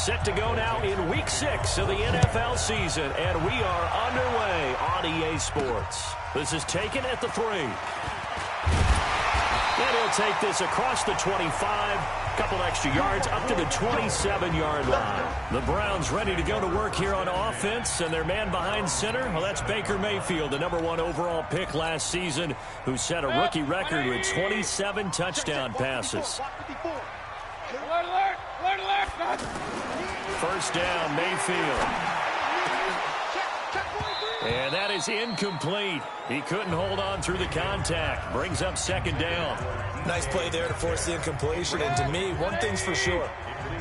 Set to go now in Week 6 of the NFL season, and we are underway on EA Sports. This is taken at the 3. And he'll take this across the 25, couple extra yards up to the 27-yard line. The Browns ready to go to work here on offense, and their man behind center, well, that's Baker Mayfield, the #1 overall pick last season, who set a rookie record with 27 touchdown passes. First down, Mayfield. And that is incomplete. He couldn't hold on through the contact. Brings up second down. Nice play there to force the incompletion. And to me, one thing's for sure.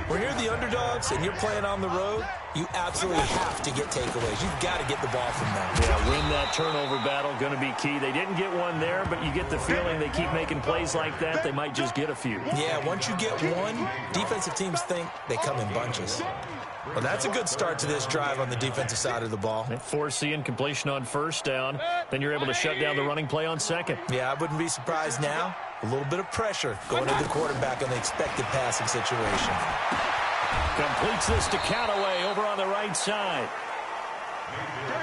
When you're the underdogs and you're playing on the road, you absolutely have to get takeaways. You've got to get the ball from them. Yeah, win that turnover battle, going to be key. They didn't get one there, but you get the feeling they keep making plays like that, they might just get a few. Yeah, once you get one, defensive teams think they come in bunches. Well, that's a good start to this drive on the defensive side of the ball. They force the incompletion on first down. Then you're able to shut down the running play on second. Yeah, I wouldn't be surprised now. A little bit of pressure going to the quarterback on the expected passing situation. Completes this to Callaway over on the right side.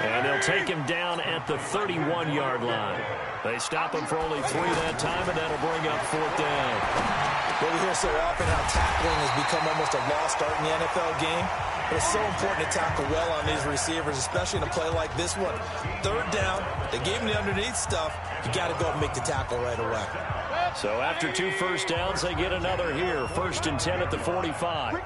And they'll take him down at the 31-yard line. They stop him for only 3 that time, and that'll bring up fourth down. Well, we hear so often how tackling has become almost a lost art in the NFL game. But it's so important to tackle well on these receivers, especially in a play like this one. Third down, they gave him the underneath stuff. You got to go and make the tackle right away. So after 2 first downs, they get another here. 1st and 10 at the 45.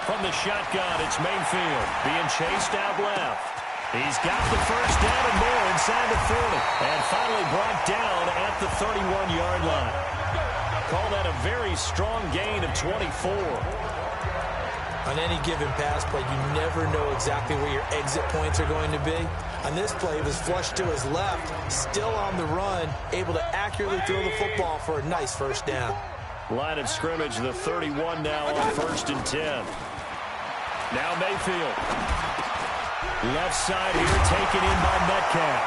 From the shotgun, it's Mayfield being chased out left. He's got the first down and more inside the 40. And finally brought down at the 31-yard line. Call that a very strong gain of 24. On any given pass play, you never know exactly where your exit points are going to be. On this play, he was flushed to his left, still on the run, able to accurately throw the football for a nice first down. Line of scrimmage, the 31 now on 1st and 10. Now Mayfield. Left side here taken in by Metcalf.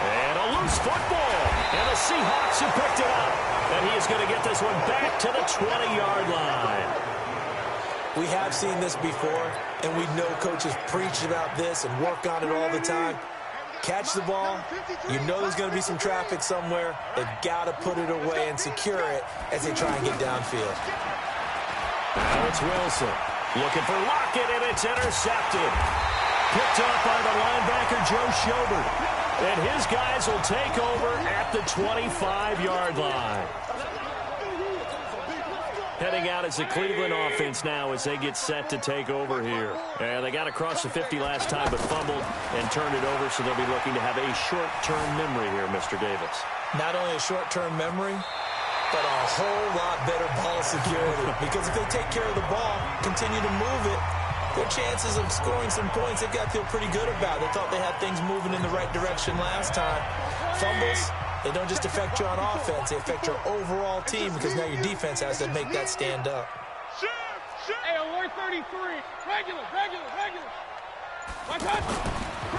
And a loose football. And the Seahawks have picked it up. And he is going to get this one back to the 20-yard line. We have seen this before, and we know coaches preach about this and work on it all the time. Catch the ball. You know there's going to be some traffic somewhere. They've got to put it away and secure it as they try and get downfield. Now it's Wilson. Looking for Lockett, and it's intercepted. Picked up by the linebacker, Joe Schobert. And his guys will take over at the 25-yard line. Heading out as the Cleveland offense now as they get set to take over here. And they got across the 50 last time but fumbled and turned it over, so they'll be looking to have a short-term memory here, Mr. Davis. Not only a short-term memory, but a whole lot better ball security. Because if they take care of the ball, continue to move it, their chances of scoring some points, they've got to feel pretty good about. They thought they had things moving in the right direction last time. Fumbles, they don't just affect you on offense, they affect your overall team because now your defense has to make that stand up. Hey, alert 33. Regular.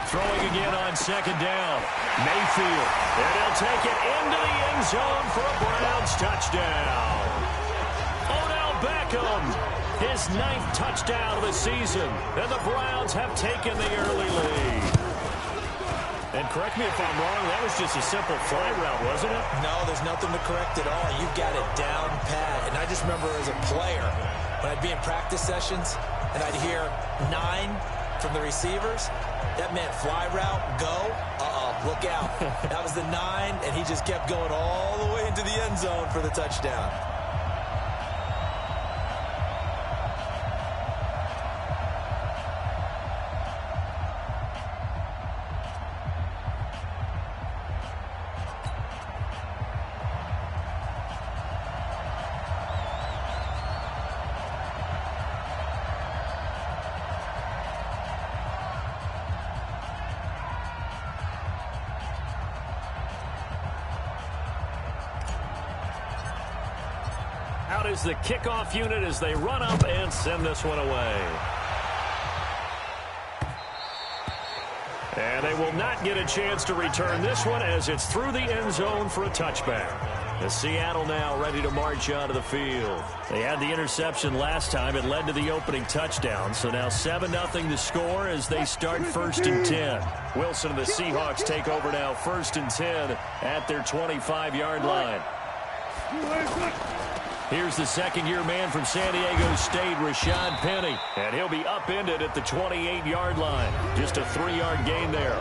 Throwing again on second down. Mayfield. And he'll take it into the end zone for a Browns touchdown. Odell Beckham, his 9th touchdown of the season. And the Browns have taken the early lead. And correct me if I'm wrong, that was just a simple fly route, wasn't it? No, there's nothing to correct at all. You've got it down pat. And I just remember as a player, when I'd be in practice sessions, and I'd hear 9 from the receivers, that meant fly route, go, look out. That was the 9, and he just kept going all the way into the end zone for the touchdown. Out is the kickoff unit as they run up and send this one away. And they will not get a chance to return this one as it's through the end zone for a touchback. The Seattle now ready to march onto the field. They had the interception last time. It led to the opening touchdown. So now 7-0 to score as they start 1st and 10. Wilson and the Seahawks take over now 1st and 10 at their 25-yard line. Here's the second-year man from San Diego State, Rashad Penny. And he'll be upended at the 28-yard line. Just a 3-yard gain there.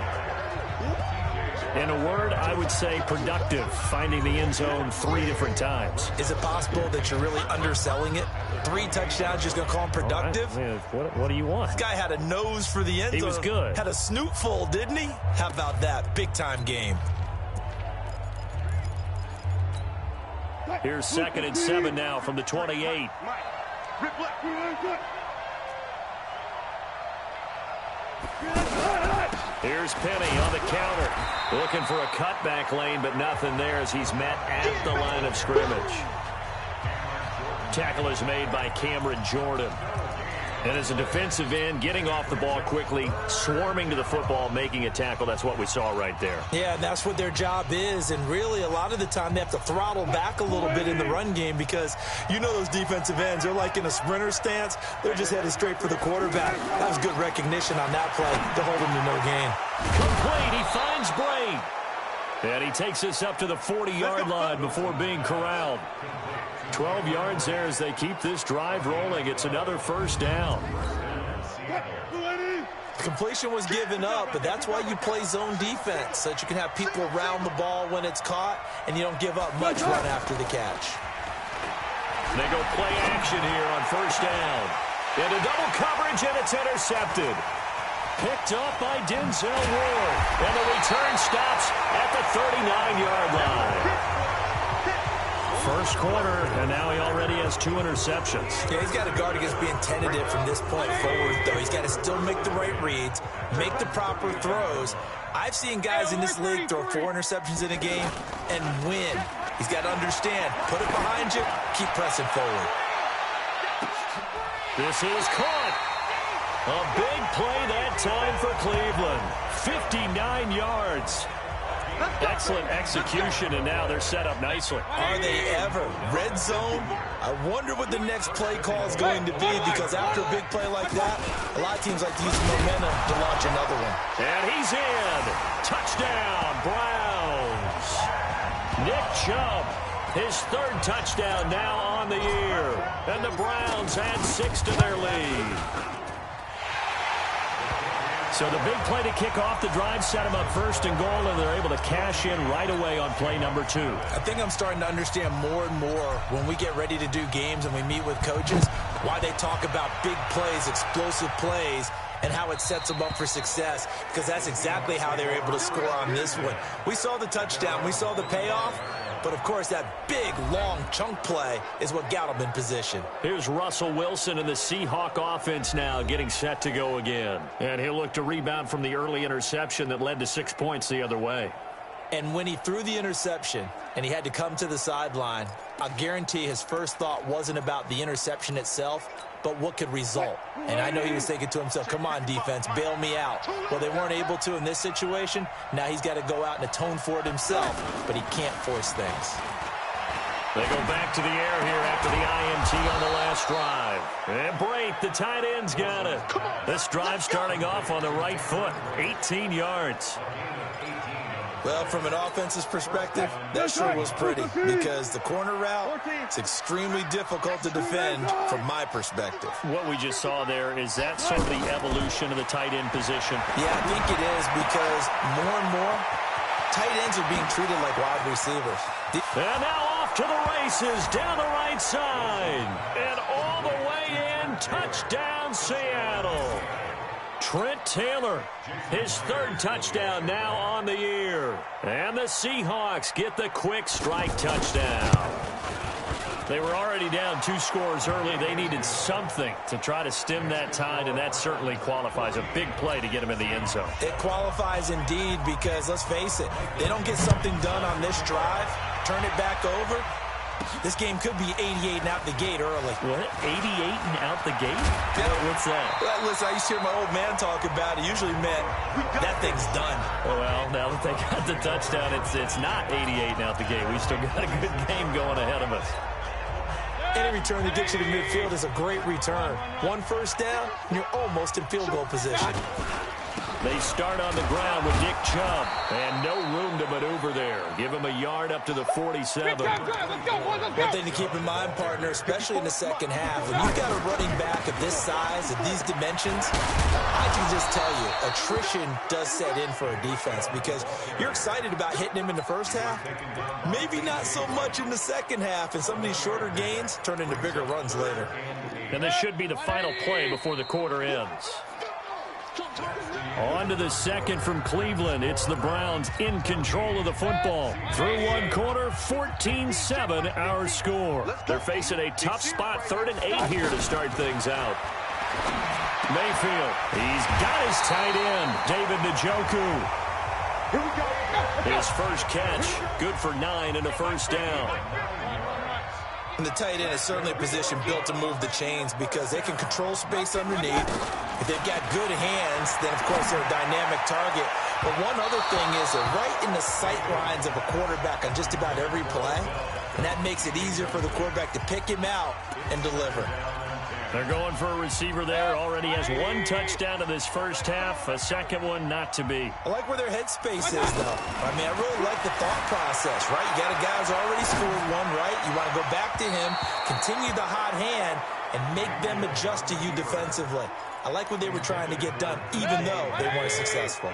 In a word, I would say productive, finding the end zone 3 different times. Is it possible that you're really underselling it? 3 touchdowns, just going to call him productive? Right. What do you want? This guy had a nose for the end zone. He was good. Had a snoot full, didn't he? How about that? Big-time game. Here's 2nd and 7 now from the 28. Here's Penny on the counter. Looking for a cutback lane, but nothing there as he's met at the line of scrimmage. Tackle is made by Cameron Jordan. And as a defensive end, getting off the ball quickly, swarming to the football, making a tackle, that's what we saw right there. Yeah, and that's what their job is. And really, a lot of the time, they have to throttle back a little bit in the run game because you know those defensive ends, they're like in a sprinter stance. They're just headed straight for the quarterback. That was good recognition on that play to hold him to no gain. Complete. He finds Bray. And he takes us up to the 40-yard line before being corralled. 12 yards there as they keep this drive rolling. It's another 1st down. Completion was given up, but that's why you play zone defense, so that you can have people around the ball when it's caught, and you don't give up much run after the catch. They go play action here on 1st down. Into double coverage, and it's intercepted. Picked up by Denzel Ward. And the return stops at the 39-yard line. First quarter, and now he already has 2 interceptions. Yeah, he's got to guard against being tentative from this point forward, though. He's got to still make the right reads, make the proper throws. I've seen guys in this league throw 4 interceptions in a game and win. He's got to understand, put it behind you, keep pressing forward. This is caught. A big play that time for Cleveland. 59 yards. Excellent execution, and now they're set up nicely. Are they ever? Red zone? I wonder what the next play call is going to be, because after a big play like that, a lot of teams like to use momentum to launch another one. And he's in. Touchdown, Browns. Nick Chubb, his 3rd touchdown now on the year. And the Browns add 6 to their lead. So the big play to kick off the drive set them up 1st and goal, and they're able to cash in right away on play number 2. I think I'm starting to understand more and more when we get ready to do games and we meet with coaches why they talk about big plays, explosive plays, and how it sets them up for success, because that's exactly how they were able to score on this one. We saw the touchdown. We saw the payoff. But, of course, that big, long chunk play is what got him in position. Here's Russell Wilson and the Seahawk offense now getting set to go again. And he'll look to rebound from the early interception that led to 6 points the other way. And when he threw the interception and he had to come to the sideline, I'll guarantee his first thought wasn't about the interception itself, but what could result. And I know he was thinking to himself, come on, defense, bail me out. Well, they weren't able to in this situation. Now he's got to go out and atone for it himself, but he can't force things. They go back to the air here after the INT on the last drive. And Brate, the tight end's got it. This drive starting off on the right foot, 18 yards. Well, from an offense's perspective, that sure was pretty, because the corner route is extremely difficult to defend from my perspective. What we just saw there, is that sort of the evolution of the tight end position? Yeah, I think it is, because more and more, tight ends are being treated like wide receivers. And now off to the races, down the right side. And all the way in, touchdown Seattle. Trent Taylor, his 3rd touchdown now on the year. And the Seahawks get the quick strike touchdown. They were already down 2 scores early. They needed something to try to stem that tide, and that certainly qualifies. A big play to get them in the end zone. It qualifies indeed, because let's face it, they don't get something done on this drive, turn it back over, This game could be 88 and out the gate early. What? 88 and out the gate? Yeah. What's that? Well, listen, I used to hear my old man talk about it. Usually meant that thing's done. Well, now that they got the touchdown, it's not 88 and out the gate. We still got a good game going ahead of us. Any return that gets you to midfield is a great return. One first down, and you're almost in field goal position. They start on the ground with Nick Chubb, and no room to maneuver there. Give him a yard up to the 47. One thing to keep in mind, partner, especially in the second half, when you've got a running back of this size, of these dimensions, I can just tell you, attrition does set in for a defense because you're excited about hitting him in the first half, maybe not so much in the second half, and some of these shorter gains turn into bigger runs later. And this should be the final play before the quarter ends. On to the second from Cleveland. It's the Browns in control of the football. Through one quarter, 14-7 our score. They're facing a tough spot, 3rd and 8 here to start things out. Mayfield, he's got his tight end, David Njoku. His first catch, good for 9 and a first down. And the tight end is certainly a position built to move the chains because they can control space underneath. If they've got good hands, then, of course, they're a dynamic target. But one other thing is they're right in the sight lines of a quarterback on just about every play, and that makes it easier for the quarterback to pick him out and deliver. They're going for a receiver there. Already has 1 touchdown in this first half. A second one not to be. I like where their headspace is, though. I mean, I really like the thought process, right? You got a guy who's already scored one, right? You want to go back to him, continue the hot hand, and make them adjust to you defensively. I like what they were trying to get done, even though they weren't successful.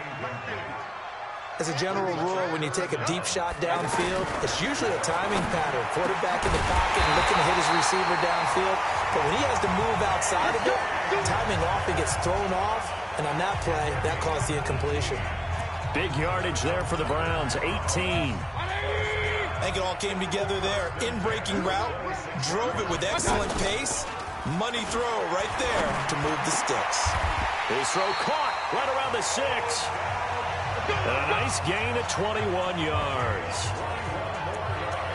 As a general rule, when you take a deep shot downfield, it's usually a timing pattern. Quarterback in the pocket and looking to hit his receiver downfield. But when he has to move outside of it, timing often gets thrown off. And on that play, that caused the incompletion. Big yardage there for the Browns, 18. I think it all came together there. In-breaking route, drove it with excellent pace. Money throw right there to move the sticks. His throw caught right around the 6. And a nice gain of 21 yards.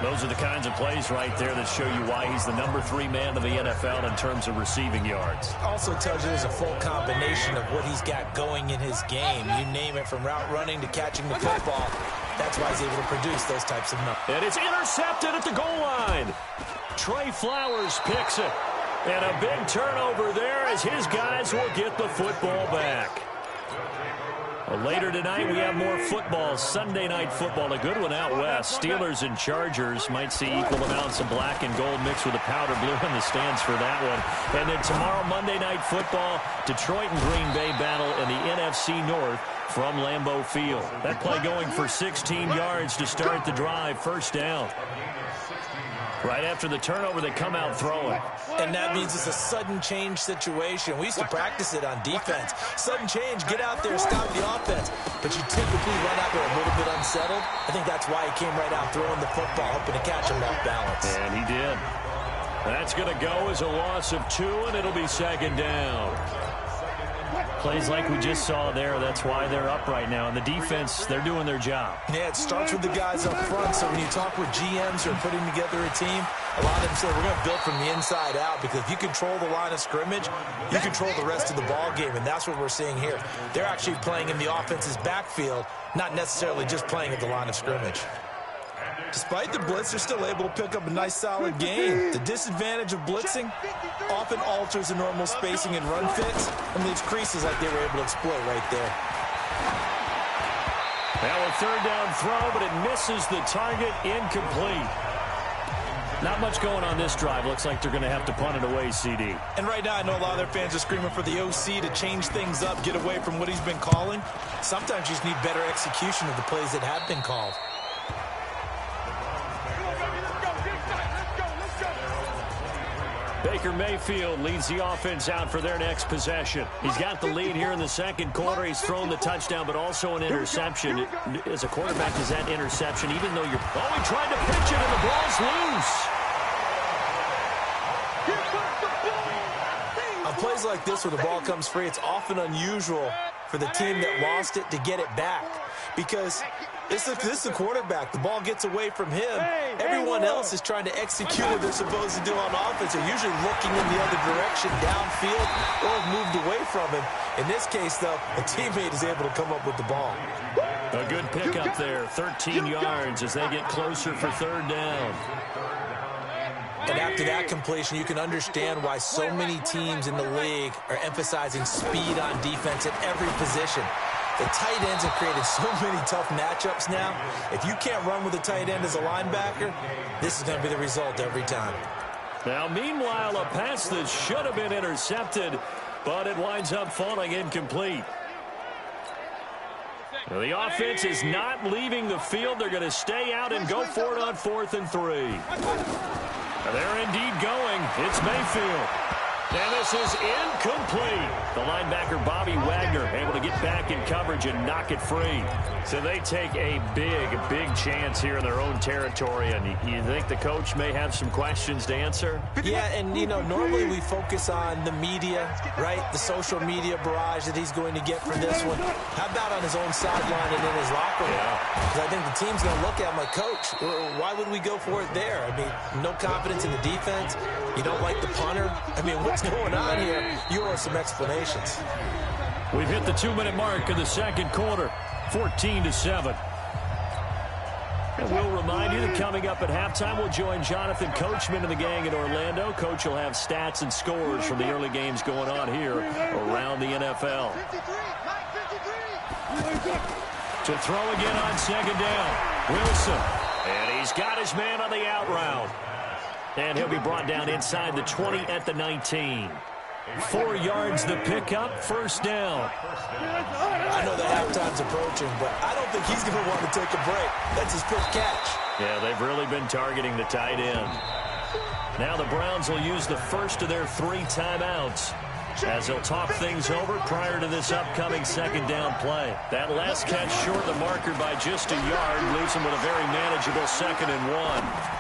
Those are the kinds of plays right there that show you why he's the number 3 man of the NFL in terms of receiving yards. Also tells you there's a full combination of what he's got going in his game. You name it, from route running to catching the football. That's why he's able to produce those types of numbers. And it's intercepted at the goal line. Trey Flowers picks it. And a big turnover there as his guys will get the football back. Later tonight, we have more football, Sunday night football, a good one out west. Steelers and Chargers might see equal amounts of black and gold mixed with a powder blue in the stands for that one. And then tomorrow, Monday night football, Detroit and Green Bay battle in the NFC North from Lambeau Field. That play going for 16 yards to start the drive, first down. Right after the turnover, they come out throwing. And that means it's a sudden change situation. We used to practice it on defense. Sudden change, get out there, stop the offense. But you typically run out there a little bit unsettled. I think that's why he came right out throwing the football, hoping to catch him off balance. And he did. That's going to go as a loss of 2, and it'll be second down. Plays like we just saw there, that's why they're up right now. And the defense, they're doing their job. Yeah, it starts with the guys up front. So when you talk with GMs who are putting together a team, a lot of them say we're going to build from the inside out, because if you control the line of scrimmage, you control the rest of the ball game, and that's what we're seeing here. They're actually playing in the offense's backfield, not necessarily just playing at the line of scrimmage. Despite the blitz, they're still able to pick up a nice, solid gain. The disadvantage of blitzing often alters the normal spacing and run fits and leaves creases like they were able to exploit right there. Now a third down throw, but it misses the target, incomplete. Not much going on this drive. Looks like they're going to have to punt it away, CD. And right now, I know a lot of their fans are screaming for the OC to change things up, get away from what he's been calling. Sometimes you just need better execution of the plays that have been called. Baker Mayfield leads the offense out for their next possession. He's got the lead here in the second quarter. He's thrown the touchdown, but also an interception. As a quarterback, is that interception, even though you're... Oh, he tried to pitch it, and the ball's loose. On plays like this where the ball comes free, it's often unusual for the team that lost it to get it back. Because this is the quarterback. The ball gets away from him. Everyone else is trying to execute what they're supposed to do on offense. They're usually looking in the other direction, downfield, or have moved away from him. In this case, though, a teammate is able to come up with the ball. A good pickup there, 13 yards as they get closer for third down. And after that completion, you can understand why so many teams in the league are emphasizing speed on defense at every position. The tight ends have created so many tough matchups now. If you can't run with a tight end as a linebacker, this is going to be the result every time. Now, meanwhile, a pass that should have been intercepted, but it winds up falling incomplete. Well, the offense is not leaving the field. They're going to stay out and go for it on 4th and 3. They're indeed going. It's Mayfield. And this is incomplete. The linebacker, Bobby Wagner, able to get back in coverage and knock it free. So they take a big chance here in their own territory. And you think the coach may have some questions to answer? Yeah, and, you know, normally we focus on the media, right? The social media barrage that he's going to get from this one. How about on his own sideline and in his locker room? Because I think the team's going to look at him like, Coach, why would we go for it there? I mean, no confidence in the defense. You don't like the punter. I mean, what's going on here? You owe some explanations. We've hit the 2-minute mark in the second quarter, 14-7. And we'll remind you that coming up at halftime, we'll join Jonathan Coachman and the gang in Orlando. Coach will have stats and scores from the early games going on here around the NFL. To throw again on second down, Wilson. And he's got his man on the out route. And he'll be brought down inside the 20 at the 19. 4 yards the pickup, first down. I know the halftime's approaching, but I don't think he's going to want to take a break. That's his first catch. Yeah, they've really been targeting the tight end. Now the Browns will use the first of their 3 timeouts as they'll talk things over prior to this upcoming second down play. That last catch short the marker by just a yard leaves them with a very manageable 2nd and 1.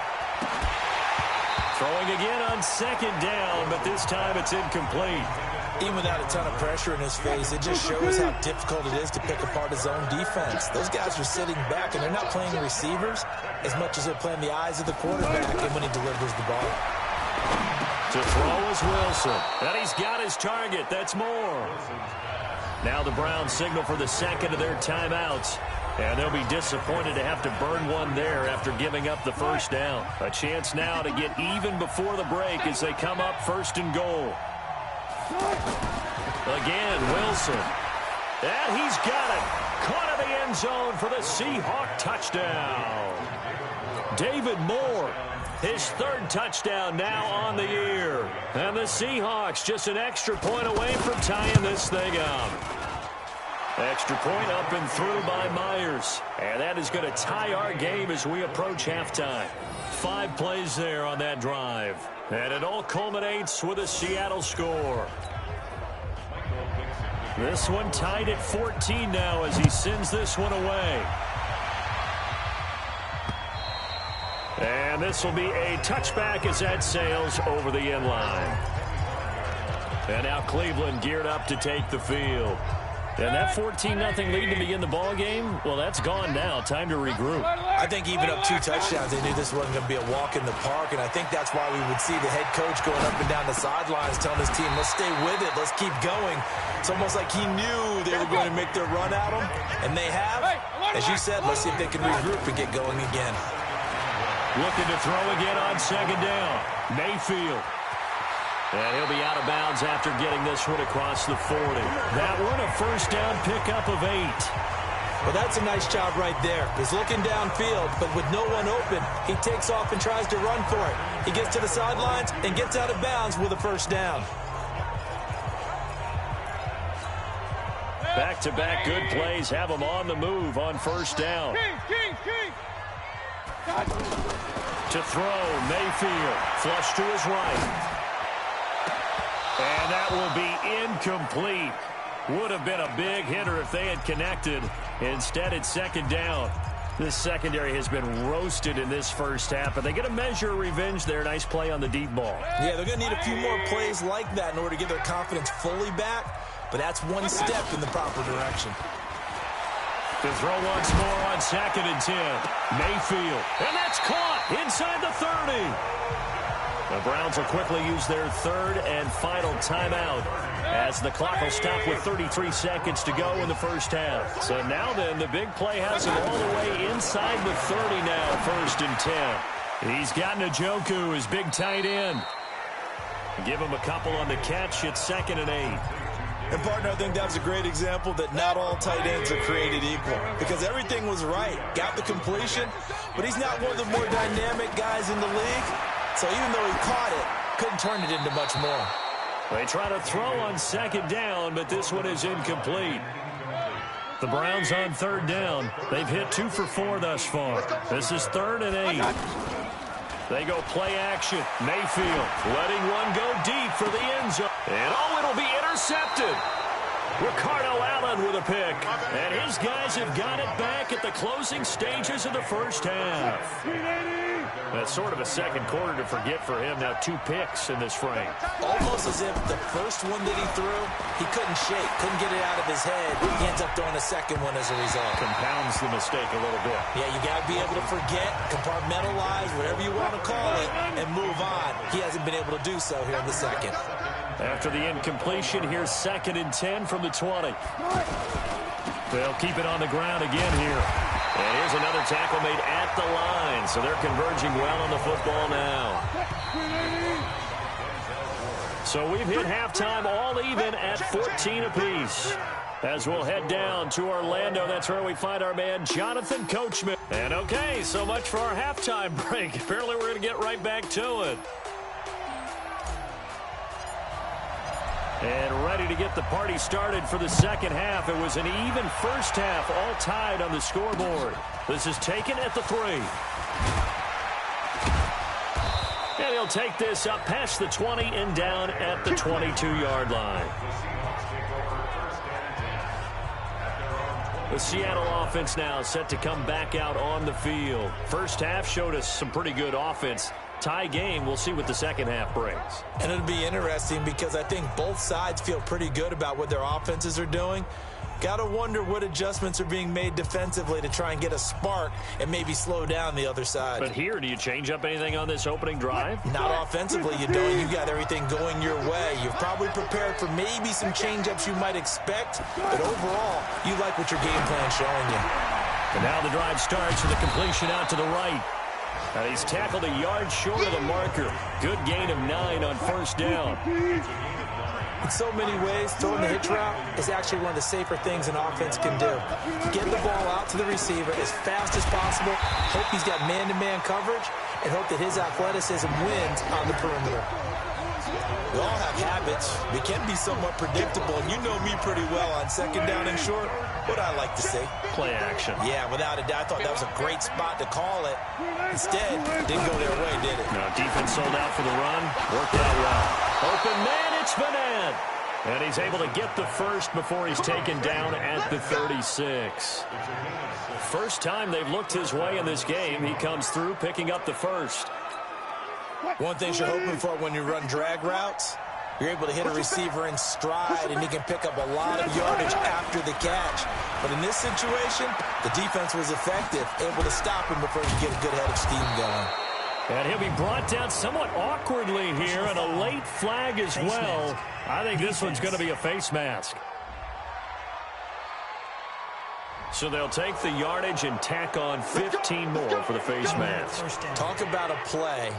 Throwing again on second down, but this time it's incomplete. Even without a ton of pressure in his face, it just shows how difficult it is to pick apart his own defense. Those guys are sitting back, and they're not playing receivers as much as they're playing the eyes of the quarterback and when he delivers the ball. To throw is Wilson. And he's got his target. That's Moore. Now the Browns signal for the second of their timeouts. And they'll be disappointed to have to burn one there after giving up the first down. A chance now to get even before the break as they come up 1st and goal. Again, Wilson. And he's got it. Caught in the end zone for the Seahawk touchdown. David Moore, his 3rd touchdown now on the year. And the Seahawks just an extra point away from tying this thing up. Extra point up and through by Myers. And that is going to tie our game as we approach halftime. 5 plays there on that drive. And it all culminates with a Seattle score. This one tied at 14 now as he sends this one away. And this will be a touchback as that sails over the end line. And now Cleveland geared up to take the field. And that 14-0 lead to begin the ball game, well, that's gone now. Time to regroup. I think even up 2 touchdowns, they knew this wasn't going to be a walk in the park, and I think that's why we would see the head coach going up and down the sidelines telling his team, let's stay with it, let's keep going. It's almost like he knew they were going to make their run at him, and they have. As you said, let's see if they can regroup and get going again. Looking to throw again on second down. Mayfield. And he'll be out of bounds after getting this one across the 40. That one a first down pickup of 8. Well, that's a nice job right there. He's looking downfield, but with no one open, he takes off and tries to run for it. He gets to the sidelines and gets out of bounds with a first down. Back-to-back good plays have him on the move on first down. To throw, Mayfield. Flush to his right. And that will be incomplete. Would have been a big hitter if they had connected. Instead, it's second down. This secondary has been roasted in this first half, but they get a measure of revenge there. Nice play on the deep ball. Yeah, they're going to need a few more plays like that in order to get their confidence fully back. but that's one step in the proper direction. To throw once more on 2nd and 10. Mayfield. And that's caught inside the 30. The Browns will quickly use their 3rd and final timeout as the clock will stop with 33 seconds to go in the first half. So now then, the big play has him all the way inside the 30 now, 1st and 10. He's got Njoku, his big tight end. Give him a couple on the catch. It's 2nd and 8. And, partner, I think that was a great example that not all tight ends are created equal because everything was right. Got the completion, but he's not one of the more dynamic guys in the league. So even though he caught it, couldn't turn it into much more. They try to throw on 2nd down, but this one is incomplete. The Browns on 3rd down. They've hit 2 for 4 thus far. This is 3rd and 8. They go play action. Mayfield letting one go deep for the end zone. And it'll be intercepted. Ricardo Allen with a pick. And his guys have got it back at the closing stages of the first half. That's sort of a second quarter to forget for him. Now 2 picks in this frame. Almost as if the first one that he threw, he couldn't shake, couldn't get it out of his head. He ends up throwing a second one as a result. Compounds the mistake a little bit. Yeah, you got to be able to forget, compartmentalize, whatever you want to call it, and move on. He hasn't been able to do so here in the second. After the incompletion, here's 2nd and 10 from the 20. They'll keep it on the ground again here. And here's another tackle made at the line, so they're converging well on the football now. So we've hit halftime all even at 14 apiece. As we'll head down to Orlando, that's where we find our man Jonathan Coachman. And okay, so much for our halftime break. Apparently we're going to get right back to it. And ready to get the party started for the second half. It was an even first half, all tied on the scoreboard. This is taken at the 3. And he'll take this up past the 20 and down at the 22-yard line. The Seattle offense now set to come back out on the field. First half showed us some pretty good offense. Tie game, we'll see what the second half brings. And it'll be interesting because I think both sides feel pretty good about what their offenses are doing. Got to wonder what adjustments are being made defensively to try and get a spark and maybe slow down the other side. But here, do you change up anything on this opening drive? Not offensively, you don't. You got everything going your way. You've probably prepared for maybe some change-ups you might expect, but overall, you like what your game plan's showing you. And now the drive starts with a completion out to the right. He's tackled a yard short of the marker. Good gain of 9 on first down. In so many ways, throwing the hitch route is actually one of the safer things an offense can do. Get the ball out to the receiver as fast as possible, hope he's got man-to-man coverage, and hope that his athleticism wins on the perimeter. We all have habits. We can be somewhat predictable, and you know me pretty well on second down and short. What I like to see. Play action. Yeah, without a doubt. I thought that was a great spot to call it. Instead, didn't go their way, did it? No, defense sold out for the run. Worked out well. Open man, it's Madden. And he's able to get the first before he's taken down at the 36. First time they've looked his way in this game. He comes through picking up the first. One thing you're hoping for when you run drag routes, you're able to hit a receiver in stride, and he can pick up a lot of yardage after the catch. But in this situation, the defense was effective, able to stop him before he could get a good head of steam going. And he'll be brought down somewhat awkwardly here, and a late flag as well. I think this one's going to be a face mask. So they'll take the yardage and tack on 15 more for the face mask. Talk about a play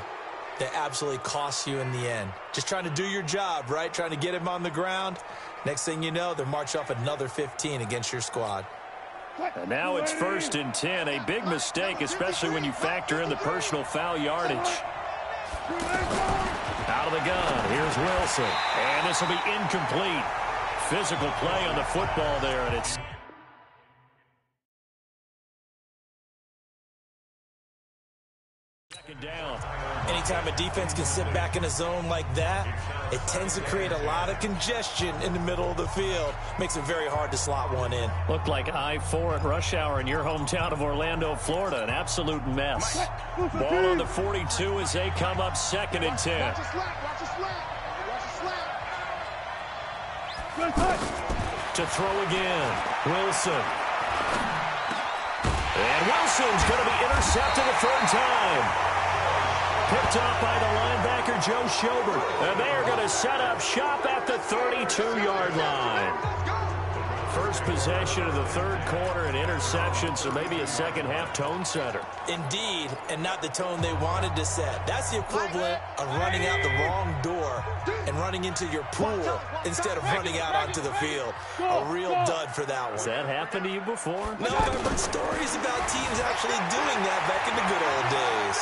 that absolutely costs you in the end. Just trying to do your job, right? Trying to get him on the ground. Next thing you know, they're march off another 15 against your squad. And now it's 1st and 10. A big mistake, especially when you factor in the personal foul yardage. Out of the gun, here's Wilson. And this will be incomplete. Physical play on the football there, and it's second down. Anytime a defense can sit back in a zone like that, it tends to create a lot of congestion in the middle of the field. Makes it very hard to slot one in. Looked like I-4 at rush hour in your hometown of Orlando, Florida. An absolute mess. Ball on the 42 as they come up 2nd and 10. To throw again. Wilson. And Wilson's going to be intercepted a third time. Picked up by the linebacker, Joe Schobert. And they are going to set up shop at the 32-yard line. First possession of the third quarter, an interception, so maybe a second-half tone setter. Indeed, and not the tone they wanted to set. That's the equivalent of running out the wrong door and running into your pool instead of running out onto the field. A real dud for that one. Has that happened to you before? No, I've heard stories about teams actually doing that back in the good old days.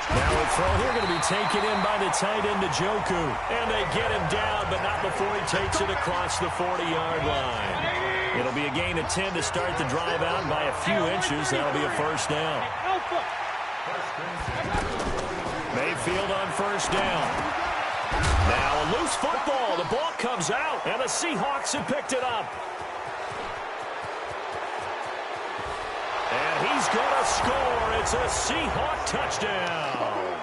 Now a throw here going to be taken in by the tight end, Njoku. And they get him down, but not before he takes it across the 40-yard line. It'll be a gain of 10 to start the drive out by a few inches. That'll be a first down. Mayfield on first down. Now a loose football. The ball comes out, and the Seahawks have picked it up. And he's going to score. It's a Seahawk touchdown.